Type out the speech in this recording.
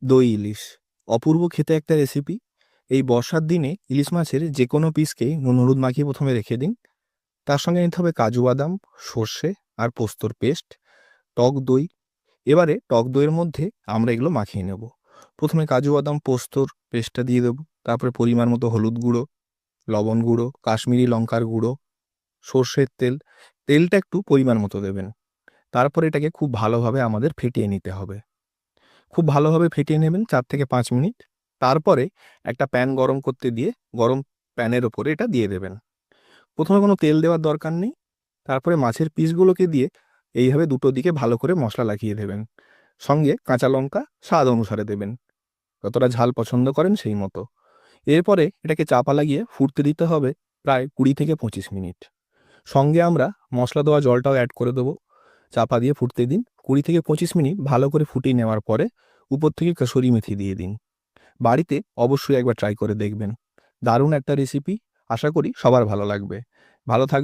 দই ইলিশ অপূর্ব খেতে একটা রেসিপি। এই বর্ষার দিনে ইলিশ মাছের যে কোনো পিসকে নুন হলুদ মাখিয়ে প্রথমে রেখে দিন। তার সঙ্গে নিতে হবে কাজু বাদাম, সর্ষে আর পোস্তর পেস্ট, টক দই। এবারে টক দইয়ের মধ্যে আমরা এগুলো মাখিয়ে নেব। প্রথমে কাজু বাদাম পোস্তর পেস্টটা দিয়ে দেবো, তারপরে পরিমাণ মতো হলুদ গুঁড়ো, লবণ গুঁড়ো, কাশ্মীরি লঙ্কার গুঁড়ো, সর্ষের তেল। তেলটা একটু পরিমাণ মতো দেবেন। তারপরে এটাকে খুব ভালোভাবে আমাদের ফেটিয়ে নিতে হবে। খুব ভালোভাবে ফেটিয়ে নেবেন 4 থেকে 5 মিনিট। তারপরে একটা প্যান গরম করতে দিয়ে গরম প্যানের ওপরে এটা দিয়ে দেবেন। প্রথমে কোনো তেল দেওয়ার দরকার নেই। তারপরে মাছের পিসগুলোকে দিয়ে এইভাবে দুটো দিকে ভালো করে মশলা লাগিয়ে দেবেন। সঙ্গে কাঁচা লঙ্কা স্বাদ অনুসারে দেবেন, যতটা ঝাল পছন্দ করেন সেই মতো। এরপরে এটাকে চাপা লাগিয়ে ফুটতে দিতে হবে প্রায় 20 থেকে 25 মিনিট। সঙ্গে আমরা মশলা দেওয়া জলটাও অ্যাড করে দেবো। চাপা দিয়ে ফুটতে দিন 20 থেকে 25 মিনিট। ভালো করে ফুটিয়ে নেওয়ার পরে উপর থেকে কসুরি মেথি দিয়ে দিন। বাড়িতে অবশ্যই একবার ট্রাই করে দেখবেন। দারুণ একটা রেসিপি, আশা করি সবার ভালো লাগবে। ভালো থাকবেন।